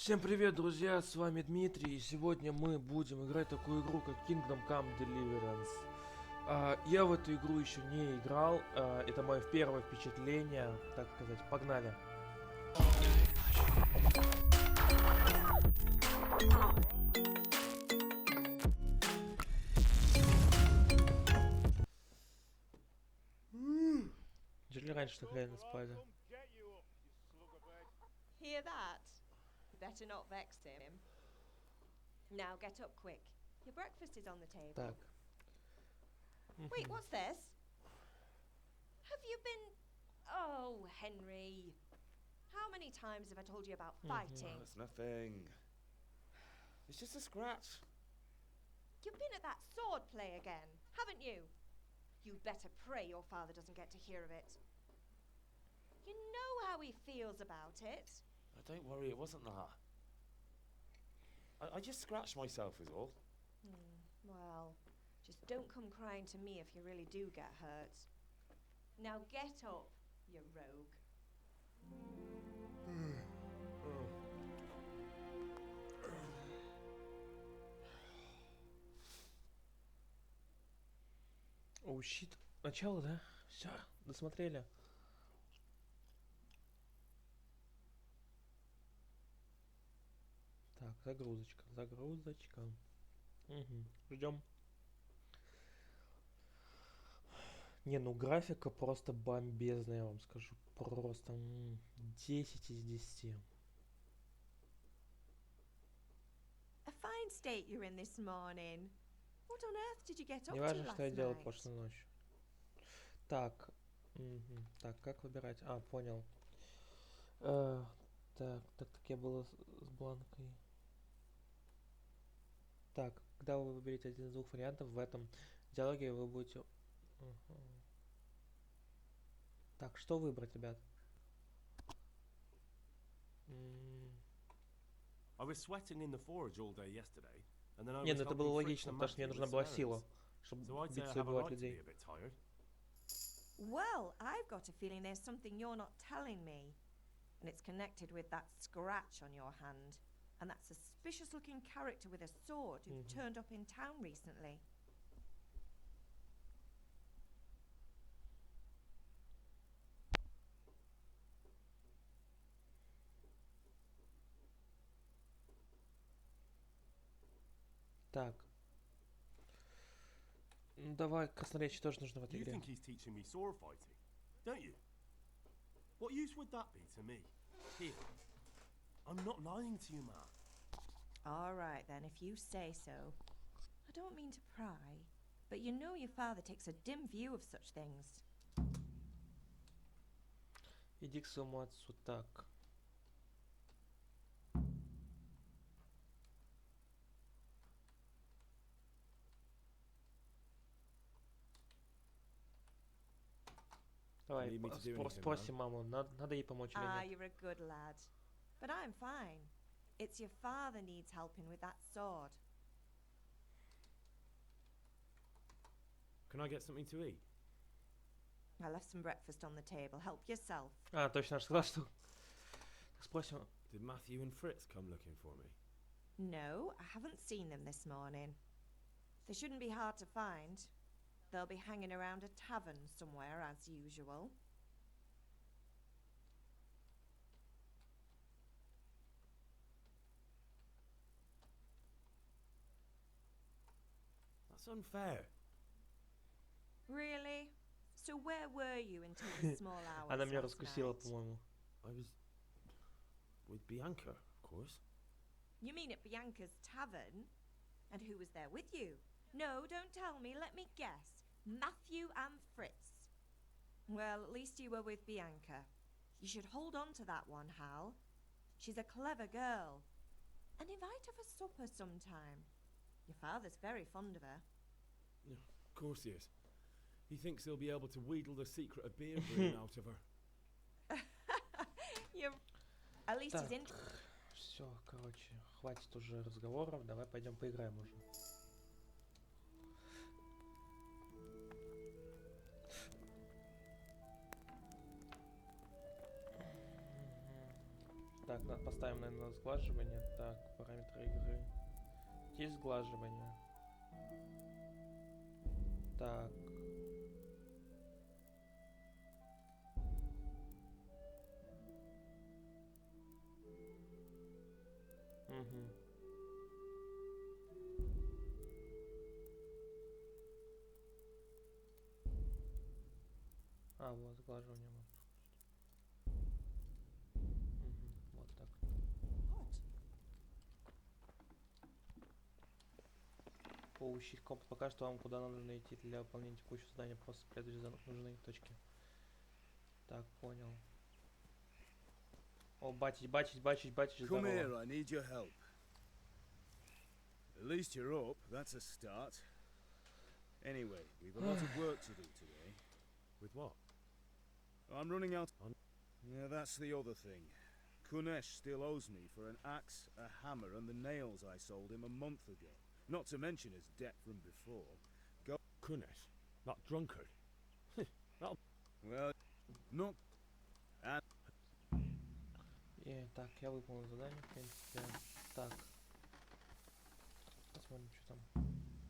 Всем привет, друзья, с вами Дмитрий, и сегодня мы будем играть такую игру, как Kingdom Come Deliverance. Я в эту игру еще не играл, это мое первое впечатление, так сказать, погнали. Жили раньше так реально спали. Hear that? Better not vex him. Now get up quick. Your breakfast is on the table. Так. Wait, what's this? Have you been... Oh, Henry. How many times have I told you about fighting? It's nothing. It's just a scratch. You've been at that sword play again, haven't you? You'd better pray your father doesn't get to hear of it. You know how he feels about it. Don't worry, it wasn't that. I just scratched myself is all. Well, just don't come crying to me if you really do get hurt. Now get up, you rogue. Оу, щит. Начало, да? Все, досмотрели. Так, загрузочка. Угу. Ждем. Не, ну графика просто бомбезная, я вам скажу. Просто 10 из 10. A fine state you're in this morning. What on earth did you get up Не to важно, last что я делал night? прошлой ночью. Так. Так, как выбирать? А, понял. Так, я был с бланкой. Так, когда вы выберете один из двух вариантов, в этом диалоге вы будете... Так, что выбрать, ребят? I was sweating in the forge all day yesterday, and then I Не, was ну это было helping Fritz логично, and потому что мне Matthew нужна with была some сила, errands. чтобы So I'd биться и have a убивать right to be людей. a bit tired. Well, I've got a feeling there's something you're not telling me. And it's connected with that scratch on your hand. And that suspicious looking character with a sword who turned up in town recently. Так. Ну давай, красноречие тоже нужно в этой You игре. think he's teaching me sword fighting, don't you? What use would that be to me? Here, I'm not lying to you, man. All right then, if you say so. I don't mean to pry, but you know your father takes a dim view of such things. Иди к своему отцу. Так. Давай, Need me to do anything, спросим маму, надо ей помочь или Ah, нет. you're a good lad. But I'm fine. It's your father needs helping with that sword. Can I get something to eat? I left some breakfast on the table. Help yourself. А, точно, я же сказал, что... Так, спросим. Did Matthew and Fritz come looking for me? No, I haven't seen them this morning. They shouldn't be hard to find. They'll be hanging around a tavern somewhere, as usual. That's unfair. Really? So where were you until the small hours Она меня last раскусила, night? по-моему. I was with Bianca, of course. You mean at Bianca's tavern? And who was there with you? No, don't tell me. Let me guess. Matthew and Fritz. Well, at least you were with Bianca. You should hold on to that one, Hal. She's a clever girl. And invite her for supper sometime. Your father's very fond of her. Yeah, of course he is. He thinks he'll be able to wheedle the secret of beer brewing out of her. You're... At least he's Так, все, короче, хватит уже разговоров, давай пойдем поиграем уже. Так, Так, поставим, наверное, на сглаживание. Так, параметры игры. Есть сглаживание. Так. Угу. А, вот, сглаживание. Угу, вот так. Поущий комп покажет вам, куда нужно идти для выполнения текущего задания. Просто следуйте за нужной точки. Так, понял. О, батич, Come здорово. here, I need your help. At least you're up, that's a start. Anyway, we've a lot of work to do today. With what? I'm running out. Yeah, that's the other thing. Kunesh still owes me for an axe, a hammer, and the nails I sold him a month ago. Not to mention his debt from before. Go. Kunesh? That drunkard? Well, not. And Так, я выполнил задание, в принципе. Так. Посмотрим, что там.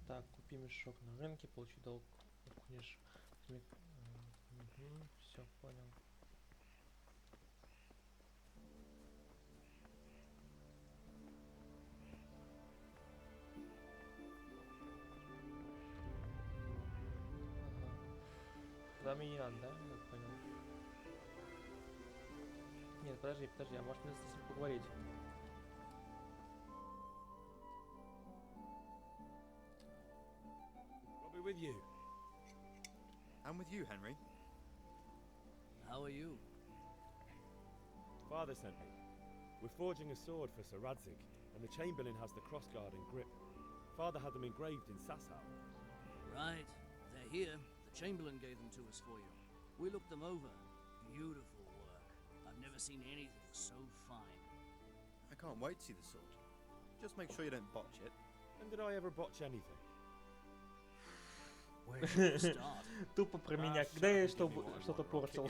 Так, купи мешок на рынке, получи долг. Кунеш. Все, понял. Туда мне не надо, да? Я так понял. Нет, подожди, а может мне с ним поговорить? I'll be with you. I'm with you, Henry. How are you? Father sent me. We're forging a sword for Sir Radzig, and the Chamberlain has the crossguard and grip. Father had them engraved in Sasau. Right. They're here. The Chamberlain gave them to us for you. We looked them over. Beautiful work. I've never seen anything so fine. I can't wait to see the sword. Just make sure you don't botch it. When did I ever botch anything? Where should we start? Тупо про меня. Когда я что-то портил?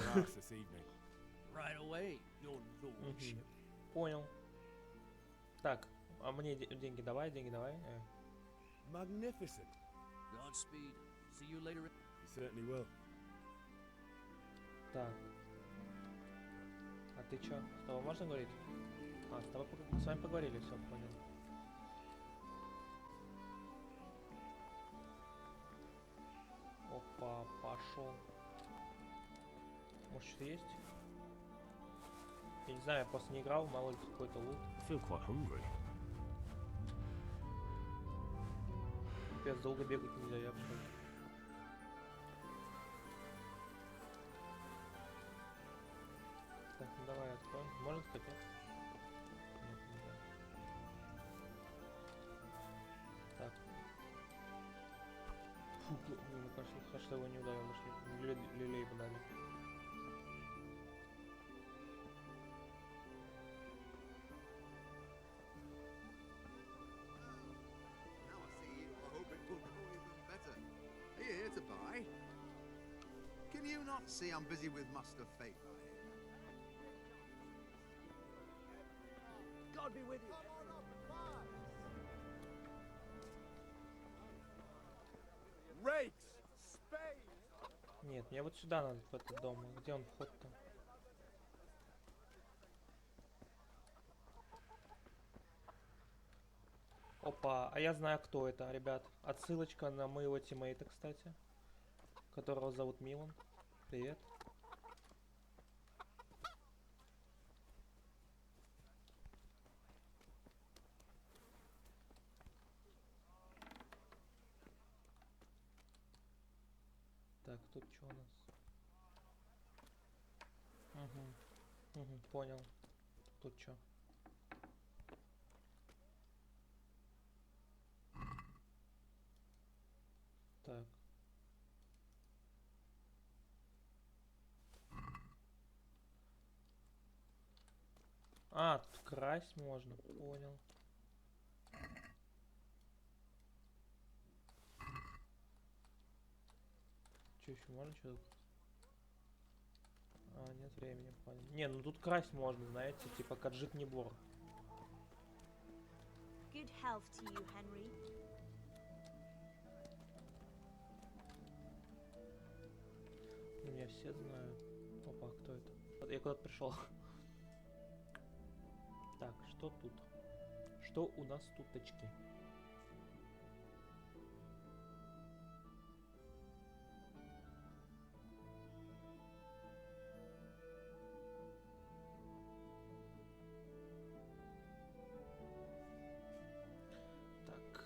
Right away, your lordship. Понял. Так, а мне деньги давай, Magnificent. Godspeed. See you later. You certainly will. Так. А ты чё? С тобой можно говорить? А, с вами поговорили, все, понял. Опа, пошел. Может, что-то есть? Я не знаю, я просто не играл, мало ли какой-то лут. I feel quite hungry. Пипец, долго бегать нельзя, я в шоке. Так, ну давай откроем. Можно скопить? Нет, нельзя. Так. Фу, мне кажется, хорошо, что его не ударил, потому что люлей бы дали. Now I see you, I hope it will go even better. Are you here to buy? Can you not see I'm busy with Master Fate right here? God be with you. rakes, spades. Нет, мне вот сюда надо, в этот дом. Где он вход-то? Опа, а я знаю, кто это, ребят. Отсылочка на моего тиммейта, кстати. Которого зовут Милан. Привет. Так, тут что у нас? Угу, понял. Тут что? Так. А, тут красть можно, понял. Что еще можно что-то? А, нет времени, понял. Не, ну тут красть можно, знаете, типа каджит не бор. Good health to you, Henry. Меня все знают. Опа, кто это? Вот я куда-то пришел. Так, что тут? Что у нас тут точки? Так.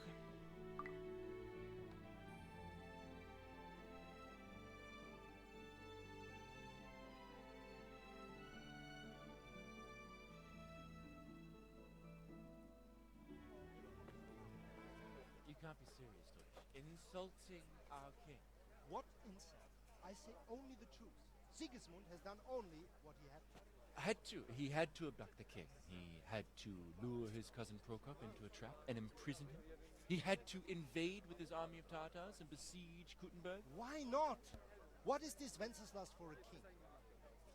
You can't be serious, Deutsch. Insulting our king. What insult? I say only the truth. Sigismund has done only what he had to. He had to abduct the king. He had to lure his cousin Prokop into a trap and imprison him. He had to invade with his army of Tatars and besiege Kuttenberg. Why not? What is this Wenceslas for a king?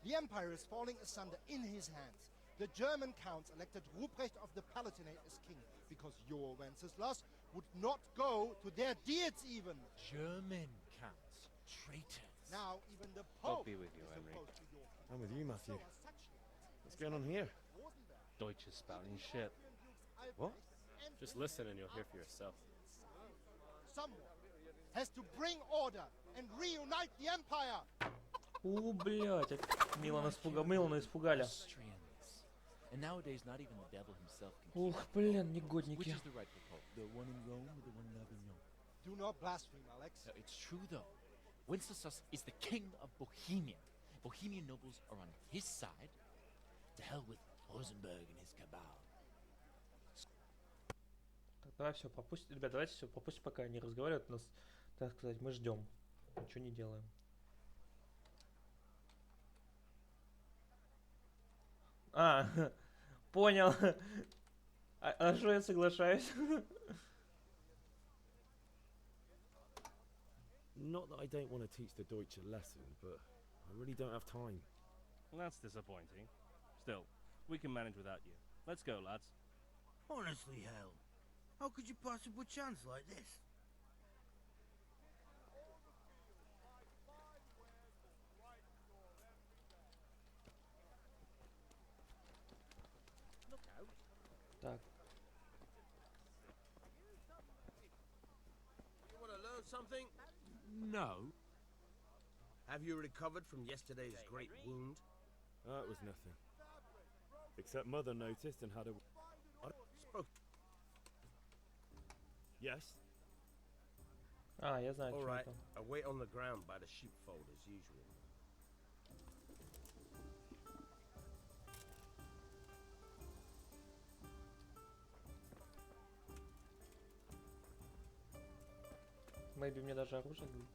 The empire is falling asunder in his hands. The German counts elected Ruprecht of the Palatinate as king because your Wenceslas would not go to their deeds even. German counts. Traitors. Now even the Pope be with you, is Henry. opposed to your king. I'm with you, Matthew. So are such leaders What's going on here? Deutsch is spouting shit. What? Just listen and you'll hear for yourself. Someone has to bring order and reunite the empire. Блять, Милана испугали. Austrians. And nowadays, not even the devil himself can keep Ух, блин, Which негодники. is the rightful pope? The one in Rome or the one in Avignon? Do not blaspheme, Alex. No, it's true, though. Wenceslas is the king of Bohemia. Bohemian nobles are on his side. To hell with Rosenberg and his cabal. Так, давай все пропустим. Ребят, давайте все пропустим, пока они разговаривают. Нас, так сказать, мы ждем. Ничего не делаем. А, понял. А что я соглашаюсь? Not that I don't want to teach the Deutsch a lesson, but I really don't have time. Well, that's disappointing. Still, we can manage without you. Let's go, lads. Honestly, hell. How could you possibly chance like this? Так, You want to learn something? No. Have you recovered from yesterday's great wound? That was nothing. Except Mother noticed and had a... Spoke. Yes? а, я знаю, All что right. это. I wait on the ground by the sheepfold as usual. Maybe мне даже оружие дадут.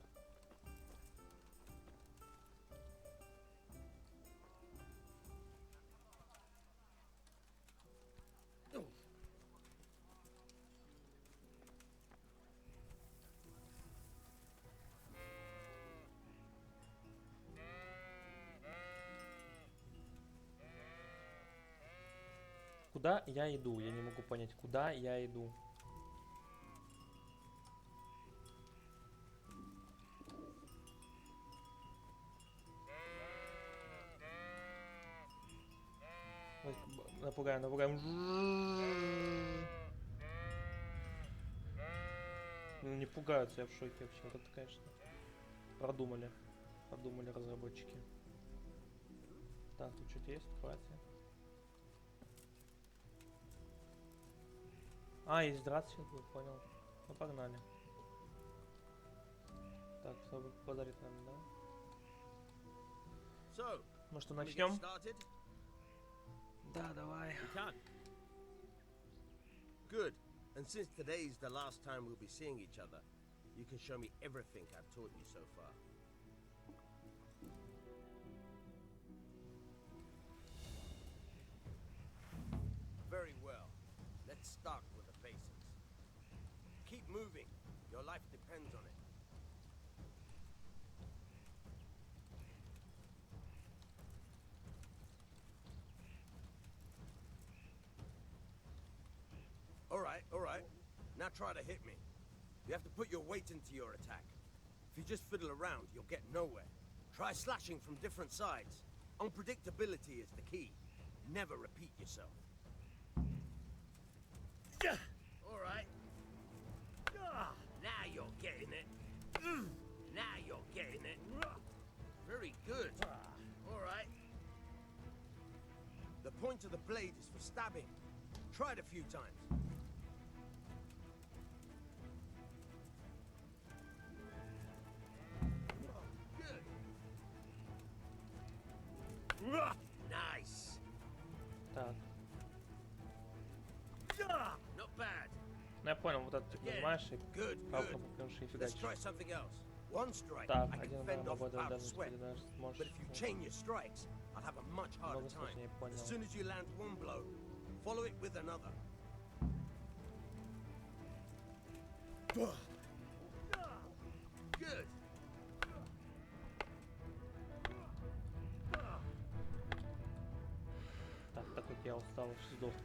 Куда я иду? Я не могу понять, куда я иду. Напугаем, напугаем. Ну, не пугаются, я в шоке вообще. Вот это, конечно, продумали. Продумали разработчики. Так, тут что-то есть? Хватит. А, есть драться сейчас будет, понял. Ну, погнали. Так, чтобы подарить нам, да? So, Ну что, can we get начнем? started? Да, давай. We can. Good. And since today's the last time we'll be seeing each other, you can show me everything I've taught you so far. Very well. Let's start with the basics. Keep moving. Your life depends on it. all right. Now try to hit me. You have to put your weight into your attack. If you just fiddle around, you'll get nowhere. Try slashing from different sides. Unpredictability is the key. Never repeat yourself. All right. Now you're getting it. Now you're getting it. Very good. All right. The point of the blade is for stabbing. Try it a few times. Good. Nice. Так. Not bad. Ну я понял, вот это ты нажимаешь и Good, палку good. попьешь и Let's фигачишь. try something else. One strike, Так, I can один fend удар off могу without a дальность sweat. передашь, But сможешь. if you chain your strikes, I'll have a much harder Много time. сложнее, понял. As soon as you land one blow, follow it with another. Good. Так, так как я устал, уж сдохну.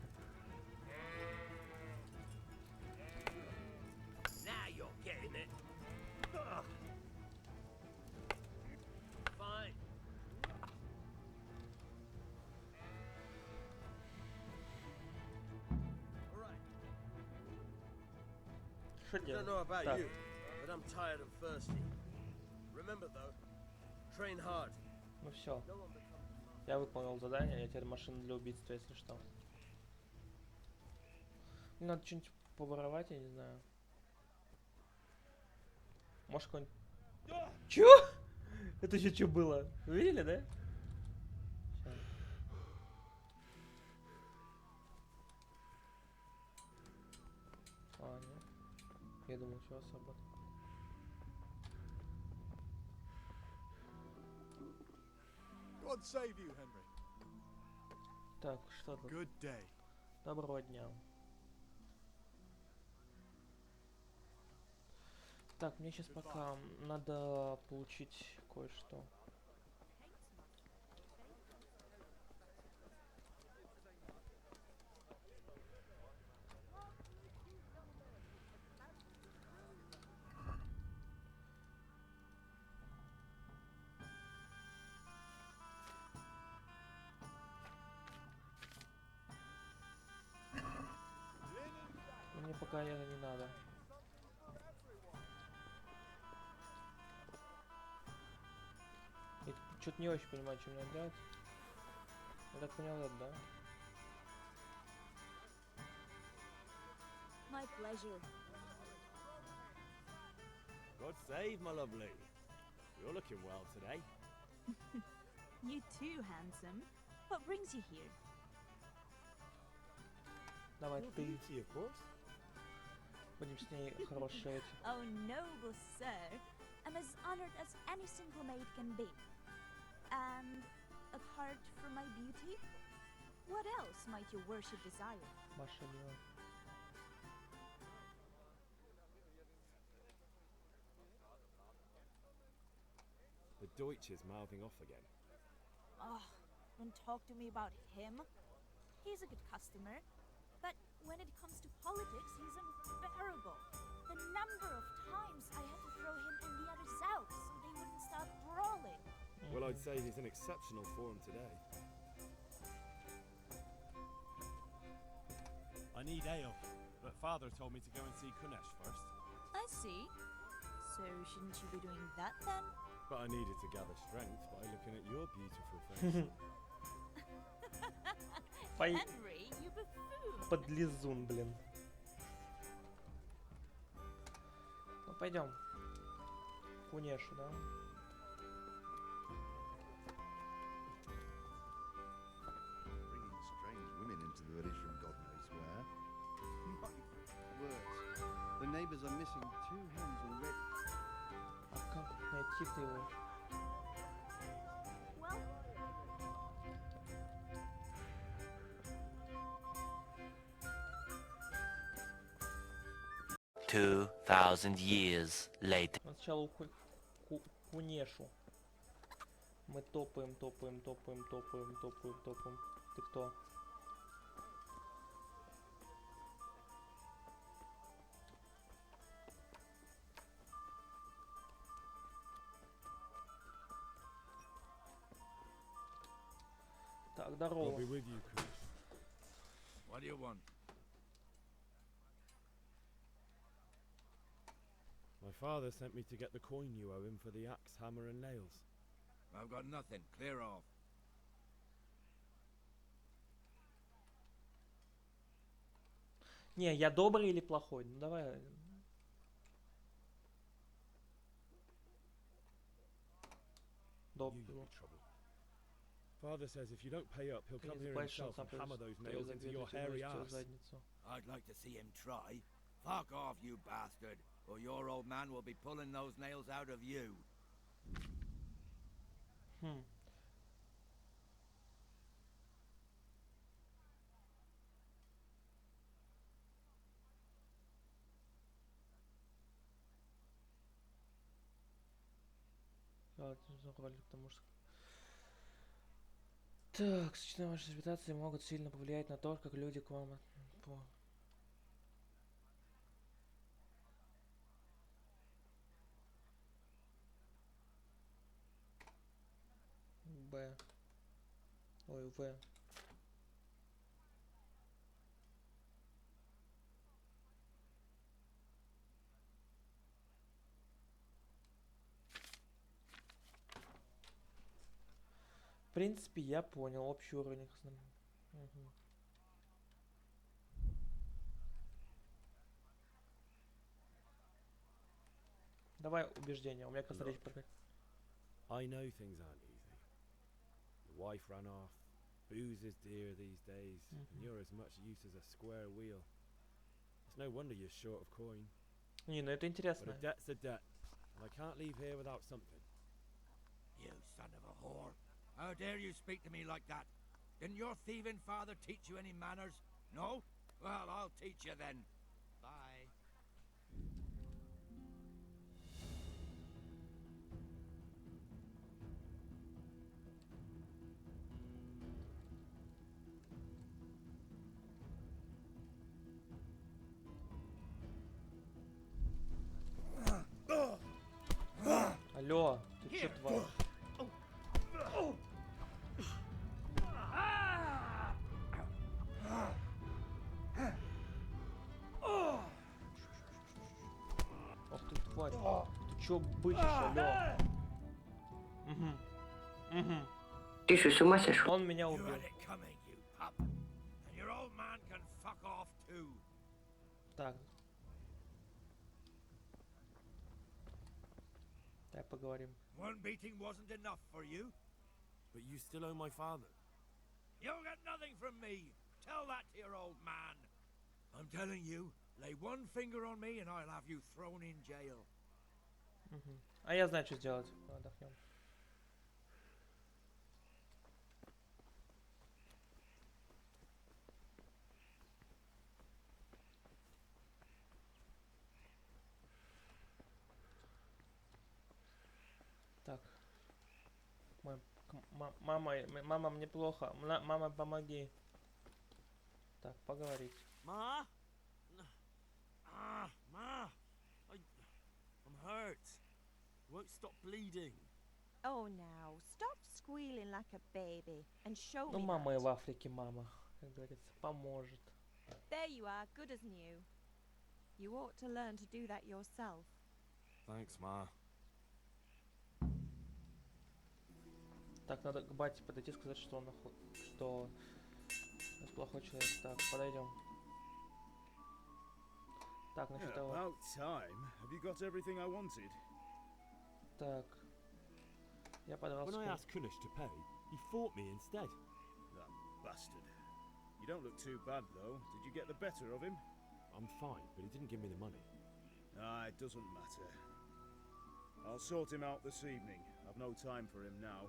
Now you're getting it. Fine. All right. Что I don't делать? know about Так, you, but I'm tired and thirsty. Remember though, train hard. ну все. Я выполнил задание, я теперь машина для убийства, если что. Мне надо что-нибудь поворовать, я не знаю. Может какой-нибудь... Чё? Это еще что было? Вы видели, да? Ща. А, нет. Я думал, что особо. God save you, Henry. Так, что тут? Good day. Доброго дня. Так, мне сейчас пока надо получить кое-что. Мне пока это не надо. Я что-то не очень понимаю, что мне надо делать. Я так понял, это, да? My pleasure. God save, my lovely. You're looking well today. You too, handsome. What brings you here? Давай Your ты. beauty, of course. Будем с ней хорошие эти. Oh, noble sir. I'm as honored as any simple maid can be. And apart from my beauty, what else might your worship desire? Машина. The Deutsch is mouthing off again. Oh, don't talk to me about him. He's a good customer. But when it comes to politics, he's unbearable. The number of times I had to throw him and the others out so they wouldn't stop brawling. Well, I'd say he's in exceptional form today. I need ale, but Father told me to go and see Kunesh first. I see. So shouldn't you be doing that then? But I needed to gather strength by looking at your beautiful face. Henry, you buffoon! Подлизун, блин. Ну пойдем. Кунешу, да? Bringing strange women into the village from God knows where. My words. The neighbours are missing 2 hens already. А как найти-то его? Well, 2,000 years later. Сначала кунешу. Мы топаем. Ты кто? здорово. I'll be with you, Chris. What do you want? My father sent me to get the coin you owe him for the axe, hammer, and nails. I've got nothing. Clear off. Не, я добрый или плохой? Ну давай. Добрый. Father says if you don't pay up, he'll come here himself and hammer those nails into your hairy ass. I'd like to see him try. Fuck off, you bastard, or your old man will be pulling those nails out of you. Так, сочетание вашей репутации могут сильно повлиять на то, как люди к вам... Б. Ой, В. В принципе, я понял общий уровень. Угу. Давай убеждение. У меня как раз речь проходит. I know things aren't easy. The wife ran off. Booze is dear these days, and you're as much use as a square wheel. It's no wonder you're short of coin. Не, ну это интересно. But a debt's a debt, and I can't leave here without something. You son of a whore. How dare you speak to me like that? Didn't your thieving father teach you any manners? No? Well, I'll teach you then. Bye. Алло, ты чё, тварь? Ох ты, тварь. Ты чё бычишь, алло? Ты что, с ума сошел? Он меня убил. Так. Давай поговорим. One beating wasn't enough for you? But you still owe my father. You'll get nothing from me. Tell that to your old man. I'm telling you, lay one finger on me and I'll have you thrown in jail. А я знаю, что сделать. Отдохнем. Так. Мама, мне плохо. Мама, помоги. Так, поговорить. Ma? Ma! I'm hurt. Won't stop bleeding. Oh, now, stop squealing like a baby and show Ну, me мама и that. в Африке, мама, как говорится, поможет. There you are, good as new. You ought to learn to do that yourself. Thanks, Ma. Так, надо к бате подойти, сказать, что он что плохой человек. Так, подойдем. Так, насчет того. About time. Have you got everything I wanted? Так. Я подрался. When I asked Kunish to pay, he fought me instead. That bastard. You don't look too bad, though. Did you get the better of him? I'm fine, but he didn't give me the money. Ah, it doesn't matter. I'll sort him out this evening. I've no time for him now.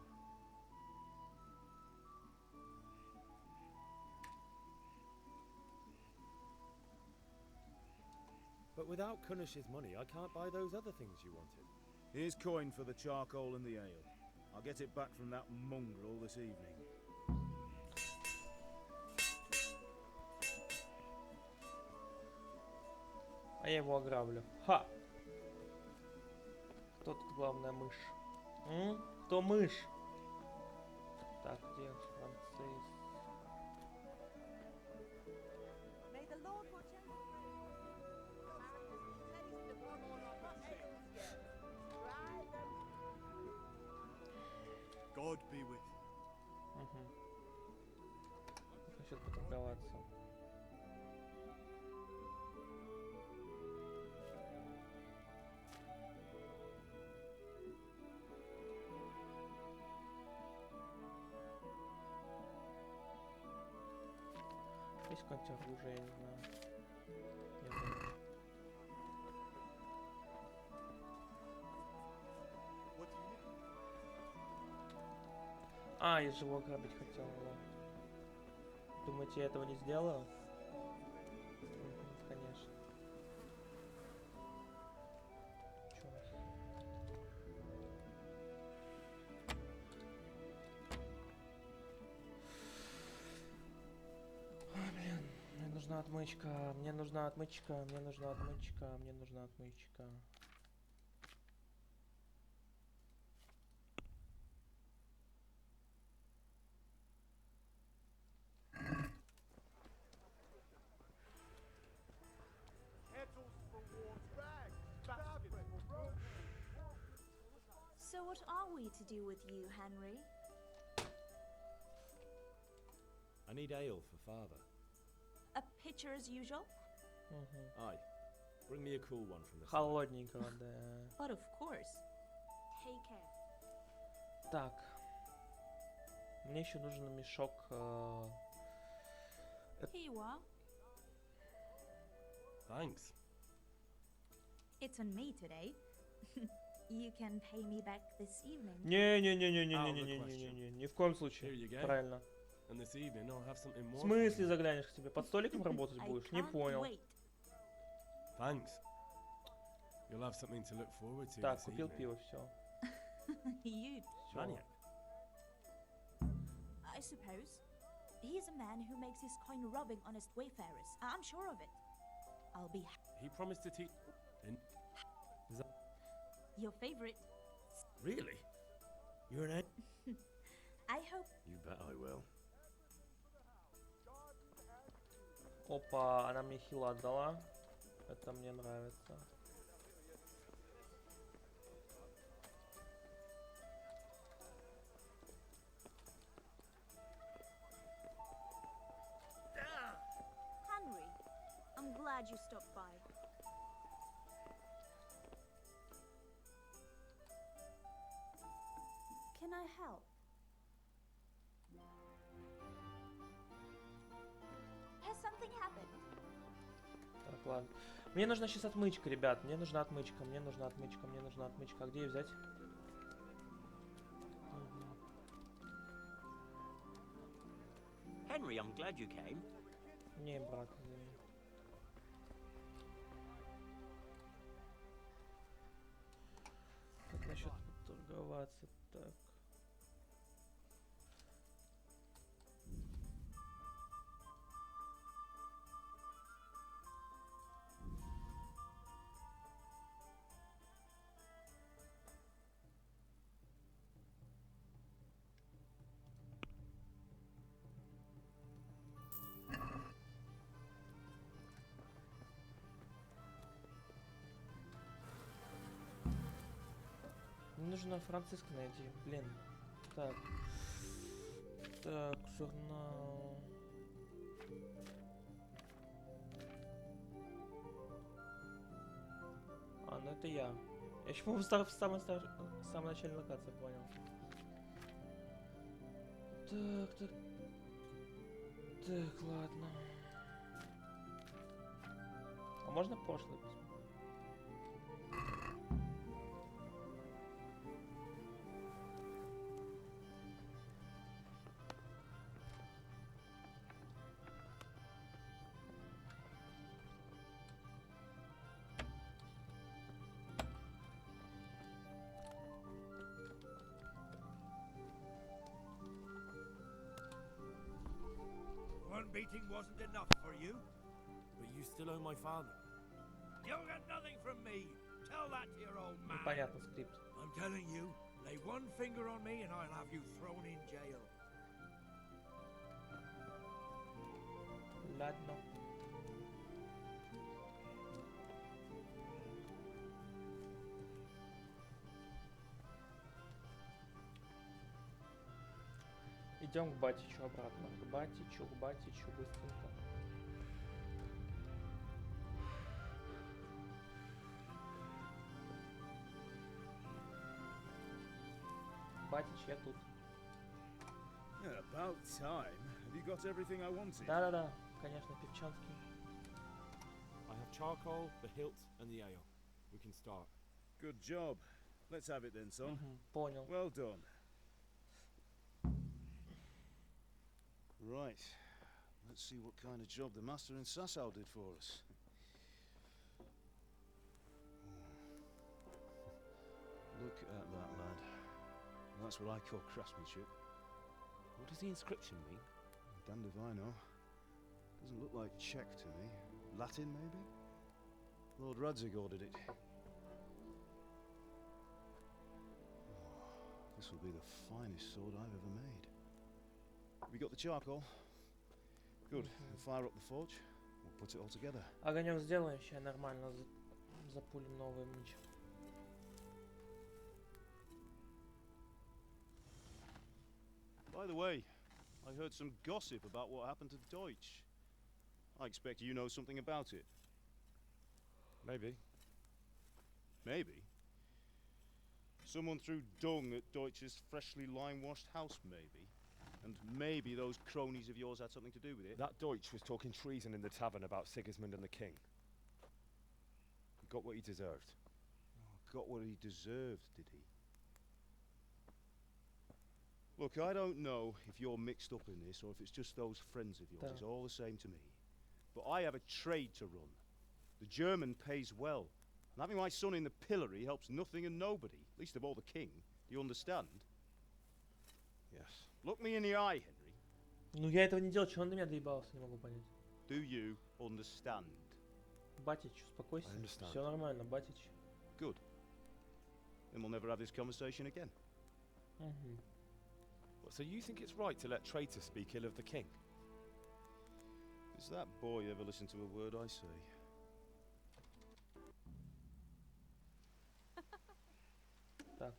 But without Kunish's money, I can't buy those other things you wanted. Here's coin for the charcoal and the ale. I'll get it back from that mongrel this evening. А я его ограблю. Ха! Кто тут главная мышь? Кто мышь? Так, где франциск? God be with. Угу. Насчет поторговаться. Есть какое-нибудь оружие, я не знаю. Нет. А, я же его ограбить хотел его. Думаете, я этого не сделаю? Конечно. Чё? Ой, блин, мне нужна отмычка, мне нужна отмычка, мне нужна отмычка, мне нужна отмычка. So what are we to do with you, Henry? I need ale for father. A pitcher as usual? Aye. Bring me a cool one from the side. Холодненького, да. But of course. Take care. Так. Мне еще нужен мешок. Here you are. Thanks. It's on me today. You can pay me back this evening. Не-не-не-не-не-не-не-не-не-не, ни в коем случае. Правильно. And this evening I'll have something В more. смысле заглянешь к тебе? Под столиком работать будешь? Не понял. Thanks. You'll have something to look forward to Так, this купил evening. пиво, все. You. Maniac. I suppose. He's a man who makes his coin robbing honest wayfarers. I'm sure of it. I'll be He promised to teach. Is that your favorite. really? You're an. I hope. You bet I will. Опа, она мне хила отдала. Это мне нравится. Henry, I'm glad you stopped by. Can I help? Has something happened? Так, ладно. Мне нужна сейчас отмычка, ребят. Мне нужна отмычка, мне нужна отмычка, мне нужна отмычка. А где ее взять? Henry, I'm glad you came. Не, брат, извини. Как насчет торговаться? Так. Мне нужно Франциска найти, блин. Так. Так, журнал. А, ну это я. Я еще, по-моему, в самой начальной локации понял. Так, так. Так, ладно. А можно пошлый посмотреть? One beating wasn't enough for you? But you still owe my father. You'll get nothing from me. Tell that to your old man. Непонятно скрипт. I'm telling you, lay one finger on me and I'll have you thrown in jail. Ладно. Идем к Батичу обратно. К Батичу быстренько. Батич, я тут. Yeah, about time. Have you got everything I wanted? Да-да-да, конечно, певчанский. I have charcoal, the hilt, and the ale. We can start. Good job. Let's have it then, son. Понял. Well done. Right. Let's see what kind of job the master in Sasau did for us. Look at that, lad. That's what I call craftsmanship. What does the inscription mean? Damned if I know. Doesn't look like Czech to me. Latin, maybe? Lord Radzig ordered it. This will be the finest sword I've ever made. Have you got the charcoal? Good. We'll fire up the forge. We'll put it all together. Огонек сделаем, сейчас нормально запулим новый меч. By the way, I heard some gossip about what happened to Deutsch. I expect you know something about it. Maybe. Maybe? Someone threw dung at Deutsch's freshly lime-washed house, maybe? And maybe those cronies of yours had something to do with it? That Deutsch was talking treason in the tavern about Sigismund and the king. He got what he deserved. Oh, got what he deserved, did he? Look, I don't know if you're mixed up in this or if it's just those friends of yours. It's all the same to me. But I have a trade to run. The German pays well. And having my son in the pillory helps nothing and nobody, least of all the king. Do you understand? Yes. Look me in the eye, Henry. Ну я этого не делал, чего он до меня доебался, не могу понять. Do you understand? Батич, успокойся. Все нормально, Батич. Good. Then we'll never have this conversation again. So you think it's right to let traitors speak ill of the king? Does that boy ever listen to a word I say? Так.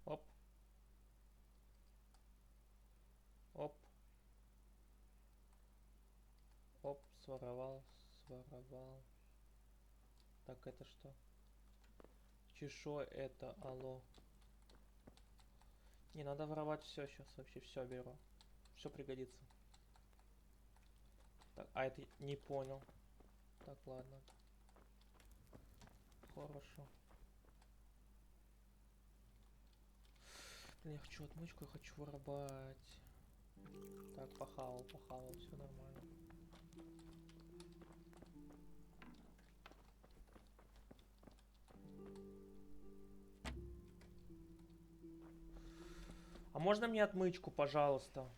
Оп. Оп. Оп, своровал. Так, это что? Чешо, это алло. Не, надо воровать все сейчас, вообще все беру. Все пригодится. Так, а это не понял. Так, ладно. Хорошо. Блин, я хочу отмычку, я хочу воровать. Так, похавал, все нормально. А можно мне отмычку, пожалуйста?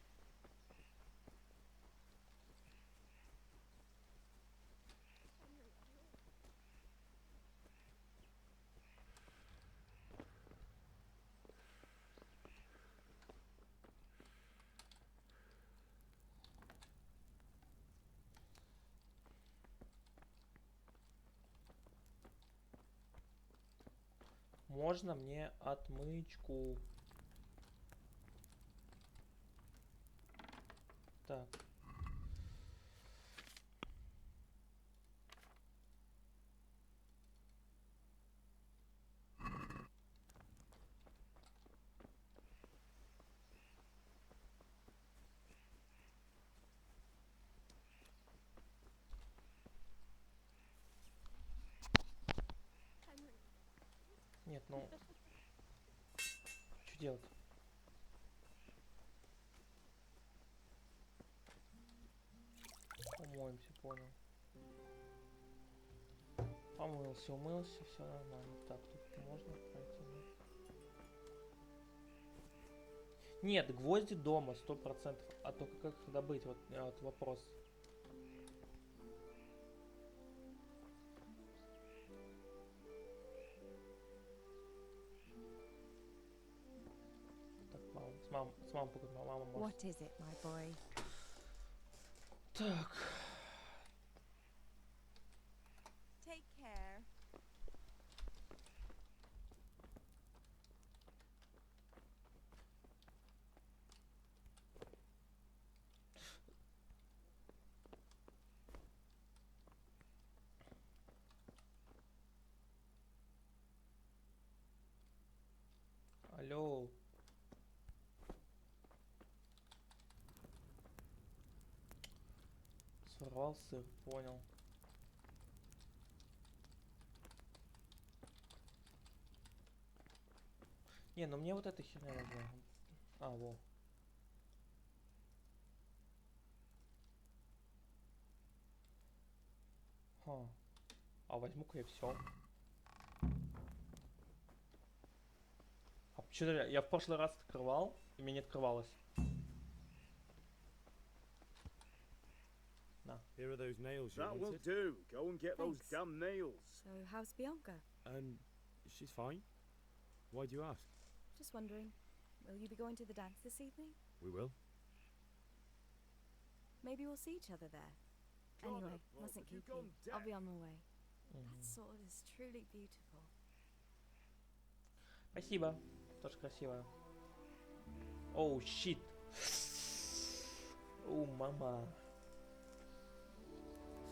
Можно мне отмычку? Так. Нет, ну... Что делать? Умоемся, понял. Помылся, умылся, все нормально. Так, тут можно пройти? Нет, гвозди дома, 100%. А только как их добыть? Вот вопрос. С мамой поговорить, мама может. What is it, my boy? Так. Take care. Алло. Сорвался, понял. Не, ну мне вот эта херня нужна. А, во. Ха. А возьму-ка я все. А что я в прошлый раз открывал, и мне не открывалось. На. Here are those nails you That will wanted. do. Go and get those damn nails. So, how's Bianca? She's fine. Why do you ask? Just wondering, will you be going to the dance this evening? We will. Maybe we'll see each other there. Anyway, mustn't keep you. I'll be on my way. That sword is truly beautiful. Спасибо. Тоже красиво. Оу, щит. О, мама.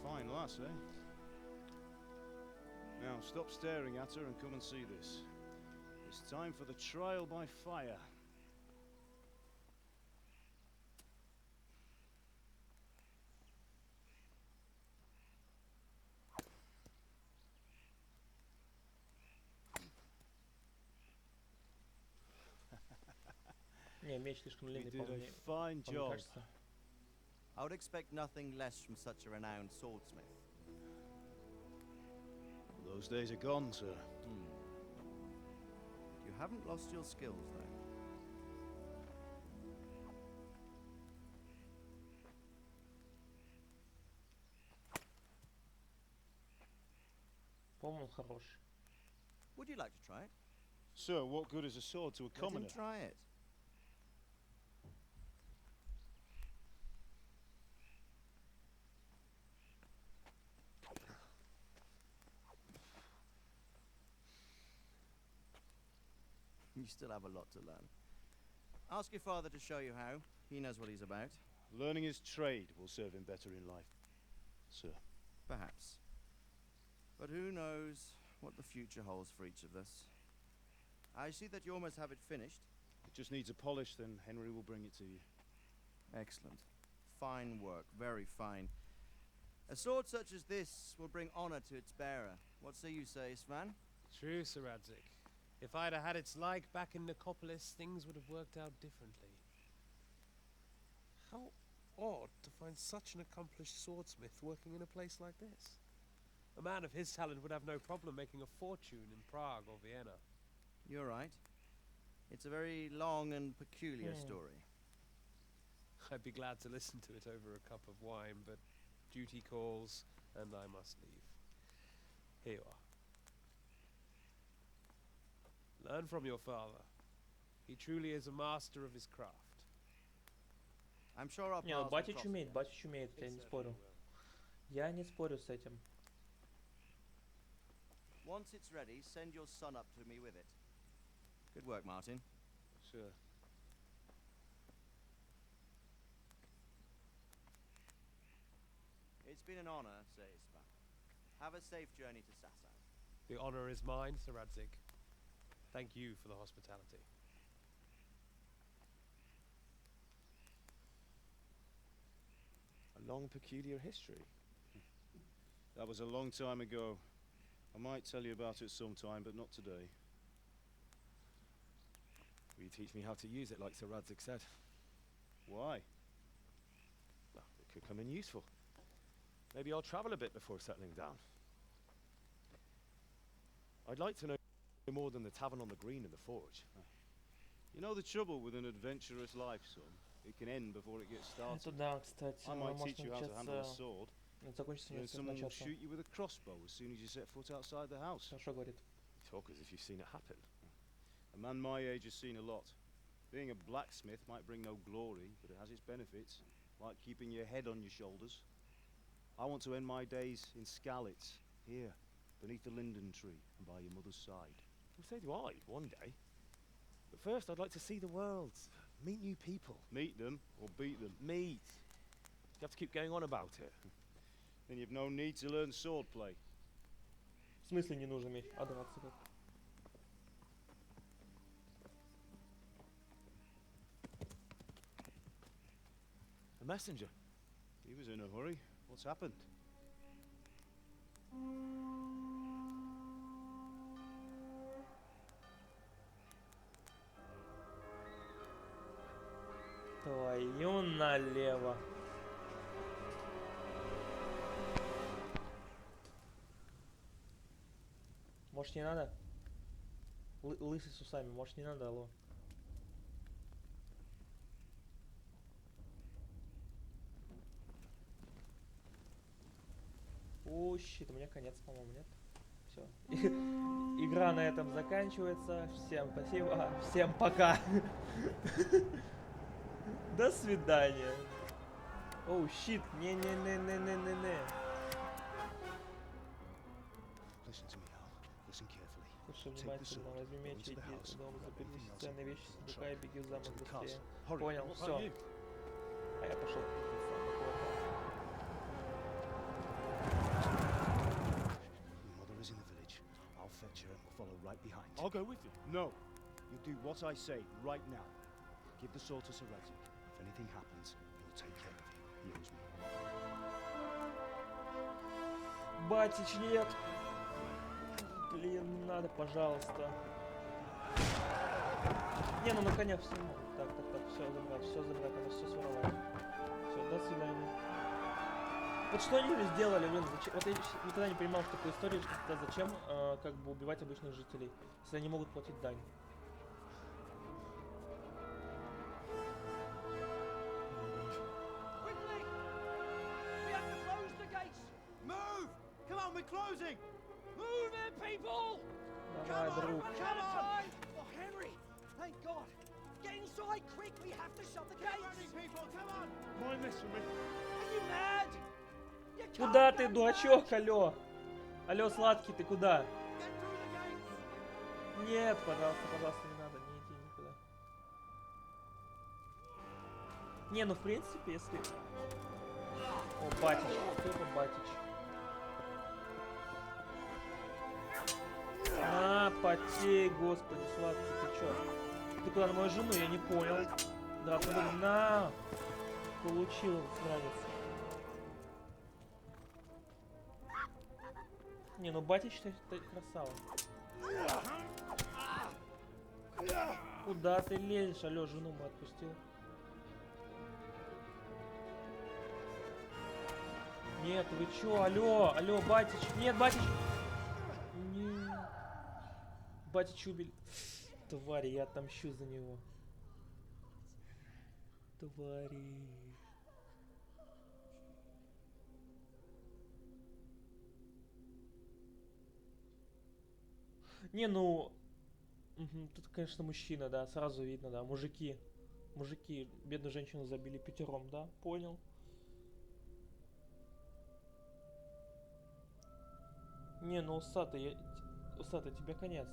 Fine lass, eh? Now stop staring at her and come and see this. It's time for the trial by fire. Не, меч слишком длинный, You did a по-моему. fine По-моему, job. кажется. I would expect nothing less from such a renowned swordsmith. Those days are gone, sir. You haven't lost your skills, though. По-моему, он хорош. Would you like to try it? Sir, what good is a sword to a Let him commoner? try it. You still have a lot to learn. Ask your father to show you how. He knows what he's about. Learning his trade will serve him better in life, sir. Perhaps. But who knows what the future holds for each of us. I see that you almost have it finished. It just needs a polish, then Henry will bring it to you. Excellent. Fine work, very fine. A sword such as this will bring honor to its bearer. What say you, Svan? True, Sir Radzik. If I'd have had its like back in Nicopolis, things would have worked out differently. How odd to find such an accomplished swordsmith working in a place like this. A man of his talent would have no problem making a fortune in Prague or Vienna. You're right. It's a very long and peculiar story. I'd be glad to listen to it over a cup of wine, but duty calls, and I must leave. Here you are. Learn from your father. He truly is a master of his craft. I'm sure our Не, ну paths will батя cross чумеет, again. батя чумеет, я не спорю. Я не спорю с этим. Once it's ready, send your son up to me with it. Good work, Martin. Sir. It's been an honor, says Svan. Have a safe journey to Sasau. The honor is mine, Sir Radzik. Thank you for the hospitality. A long, peculiar history. That was a long time ago. I might tell you about it sometime, but not today. Will you teach me how to use it like Sir Radzik said? Why? Well, it could come in useful. Maybe I'll travel a bit before settling down. I'd like to know more than the tavern on the green and the forge. You know the trouble with an adventurous life, son? It can end before it gets started. Это да, кстати, I might может teach you how to handle a начаться... sword. Закончится не And успеет someone will начаться. shoot you with a crossbow as soon as you set foot outside the house. Хорошо говорит. You talk as if you've seen it happen. A man my age has seen a lot. Being a blacksmith might bring no glory, but it has its benefits, like keeping your head on your shoulders. I want to end my days in Skalitz, here, beneath the linden tree and by your mother's side. Well, so do I, one day. But first, I'd like to see the world, meet new people. Meet them or beat them? Meet. You have to keep going on about it. Then you've no need to learn swordplay. В смысле не нужно меч, а драться как? A messenger. He was in a hurry. What's happened? Твою налево. Может не надо? Лысый с усами, может не надо, алло. О, щит, у меня конец, по-моему, нет? Все. Игра на этом заканчивается. Всем спасибо. Всем пока. До свидания. Оу, щит. Не-не-не-не-не-не-не. Слушай внимательно, возьми меч, иди в дом, забери ценные вещи с сундука и беги в замок быстрее. Понял, все. А я пошел. I'll go with you. No. You do what I say right now. Give the sword to Heretic. If anything happens, he'll take care of you. He owes me. Батич, нет. Блин, не надо, пожалуйста. Не, ну на коня все могут. Так, все забрать, надо все своровать. Все, до свидания. Вот что они сделали, блин, зачем? Вот я никогда не понимал в такой истории, что зачем как бы убивать обычных жителей, если они могут платить дань. Давай, друг. Куда ты, дурачок, алло? Алло, сладкий, ты куда? Нет, пожалуйста, не надо, не иди никуда. Не, ну в принципе, если... О, Батич, кто это Батич? На, потей, господи, сладкий, ты чё? Ты куда, на мою жену? Я не понял. Драться буду. На! Получил, сранец. Не, ну Батич, ты красава. Куда ты лезешь? Алло, жену мы отпустил. Нет, вы чё? Алло, Батич. Нет, Батич. Нет. Батич убили. Твари, я отомщу за него. Твари. Не, ну... Тут, конечно, мужчина, да, сразу видно, да. Мужики, бедную женщину забили 5, да, понял. Не, ну усатый, тебе конец.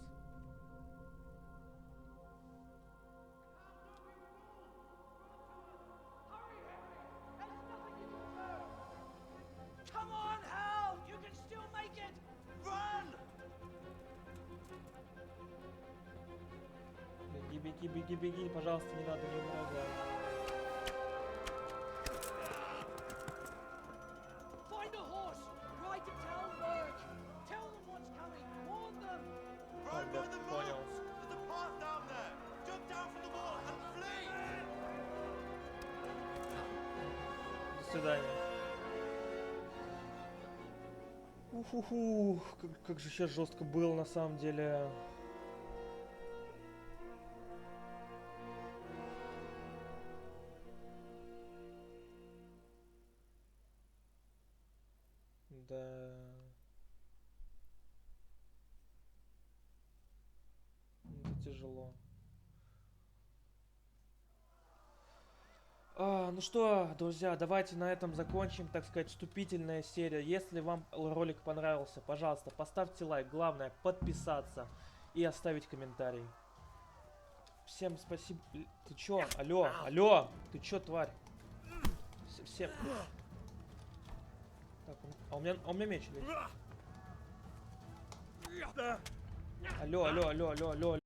Беги, пожалуйста, не надо, не умирай, да. Понял. До свидания. Ух, как же сейчас жестко было на самом деле. Да. Это тяжело. Ну что, друзья, давайте на этом закончим, так сказать, вступительная серия. Если вам ролик понравился, пожалуйста, поставьте лайк. Главное, подписаться и оставить комментарий. Всем спасибо. Ты чё? Алло, алло! Ты чё, тварь? Всем... Так, а у меня меч лежит. Алло, алло, алло, алло, алло.